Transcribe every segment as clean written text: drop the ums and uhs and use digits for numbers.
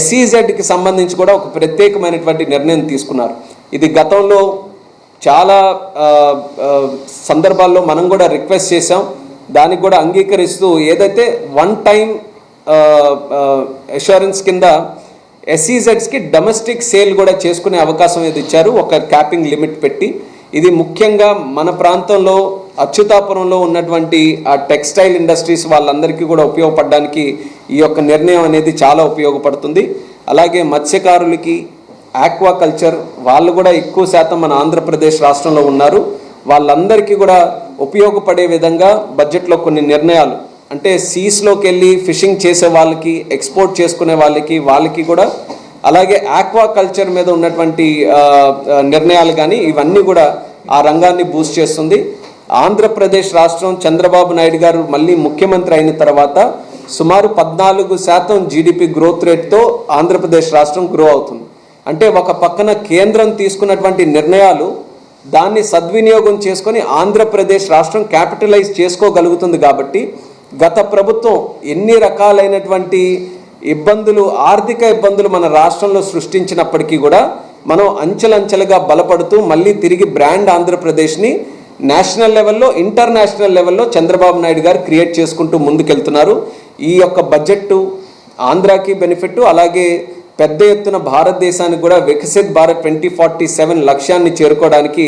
SEZకి సంబంధించి కూడా ఒక ప్రత్యేకమైనటువంటి నిర్ణయం తీసుకున్నారు. ఇది గతంలో చాలా సందర్భాల్లో మనం కూడా రిక్వెస్ట్ చేసాం. దానికి కూడా అంగీకరిస్తూ ఏదైతే వన్ టైం అష్యూరెన్స్ కింద SEZకి డొమెస్టిక్ సేల్ కూడా చేసుకునే అవకాశం ఏది ఇచ్చారు, ఒక క్యాపింగ్ లిమిట్ పెట్టి. ఇది ముఖ్యంగా మన ప్రాంతంలో అచ్యుతాపురంలో ఉన్నటువంటి ఆ టెక్స్టైల్ ఇండస్ట్రీస్ వాళ్ళందరికీ కూడా ఉపయోగపడడానికి ఈ యొక్క నిర్ణయం అనేది చాలా ఉపయోగపడుతుంది. అలాగే మత్స్యకారులకి, ఆక్వాకల్చర్ వాళ్ళు కూడా ఎక్కువ శాతం మన ఆంధ్రప్రదేశ్ రాష్ట్రంలో ఉన్నారు. వాళ్ళందరికీ కూడా ఉపయోగపడే విధంగా బడ్జెట్లో కొన్ని నిర్ణయాలు, అంటే సీస్లోకి వెళ్ళి ఫిషింగ్ చేసే వాళ్ళకి, ఎక్స్పోర్ట్ చేసుకునే వాళ్ళకి కూడా, అలాగే ఆక్వాకల్చర్ మీద ఉన్నటువంటి నిర్ణయాలు కానీ ఇవన్నీ కూడా ఆ రంగాన్ని బూస్ట్ చేస్తుంది. ఆంధ్రప్రదేశ్ రాష్ట్రం చంద్రబాబు నాయుడు గారు మళ్ళీ ముఖ్యమంత్రి అయిన తర్వాత సుమారు 14% GDP గ్రోత్ రేట్తో ఆంధ్రప్రదేశ్ రాష్ట్రం గ్రో అవుతుంది. అంటే ఒక పక్కన కేంద్రం తీసుకున్నటువంటి నిర్ణయాలు దాన్ని సద్వినియోగం చేసుకొని ఆంధ్రప్రదేశ్ రాష్ట్రం క్యాపిటలైజ్ చేసుకోగలుగుతుంది. కాబట్టి గత ప్రభుత్వం ఎన్ని రకాలైనటువంటి ఇబ్బందులు, ఆర్థిక ఇబ్బందులు మన రాష్ట్రంలో సృష్టించినప్పటికీ కూడా మనం అంచెలంచెలుగా బలపడుతూ మళ్ళీ తిరిగి బ్రాండ్ ఆంధ్రప్రదేశ్ని నేషనల్ లెవెల్లో, ఇంటర్నేషనల్ లెవెల్లో చంద్రబాబు నాయుడు గారు క్రియేట్ చేసుకుంటూ ముందుకెళ్తున్నారు. ఈ యొక్క బడ్జెట్ ఆంధ్రాకి బెనిఫిట్, అలాగే పెద్ద ఎత్తున భారతదేశానికి కూడా వికసిత్ భారత్ 2047 లక్ష్యాన్ని చేరుకోవడానికి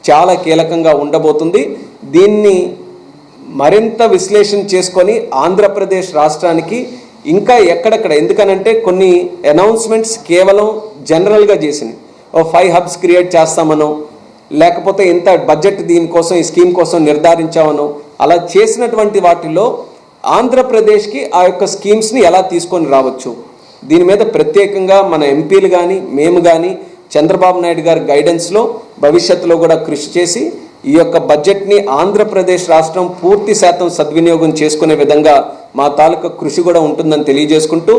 చాలా కీలకంగా ఉండబోతుంది. దీన్ని మరింత విశ్లేషణ చేసుకొని ఆంధ్రప్రదేశ్ రాష్ట్రానికి ఇంకా ఎక్కడెక్కడ, ఎందుకనంటే కొన్ని అనౌన్స్మెంట్స్ కేవలం జనరల్గా చేసినాయి. 5 హబ్స్ క్రియేట్ చేస్తామనో, లేకపోతే ఇంత బడ్జెట్ దీనికోసం, ఈ స్కీమ్ కోసం నిర్ధారించామనో, అలా చేసినటువంటి వాటిల్లో ఆంధ్రప్రదేశ్కి ఆ యొక్క స్కీమ్స్ని ఎలా తీసుకొని రావచ్చు, దీని మీద ప్రత్యేకంగా మన ఎంపీలు కానీ మేము కానీ చంద్రబాబు నాయుడు గారి గైడెన్స్లో భవిష్యత్తులో కూడా కృషి చేసి ఈ యొక్క బడ్జెట్ని ఆంధ్రప్రదేశ్ రాష్ట్రం పూర్తి శాతం సద్వినియోగం చేసుకునే విధంగా మా తాలూకా కృషి కూడా ఉంటుందని తెలియజేసుకుంటూ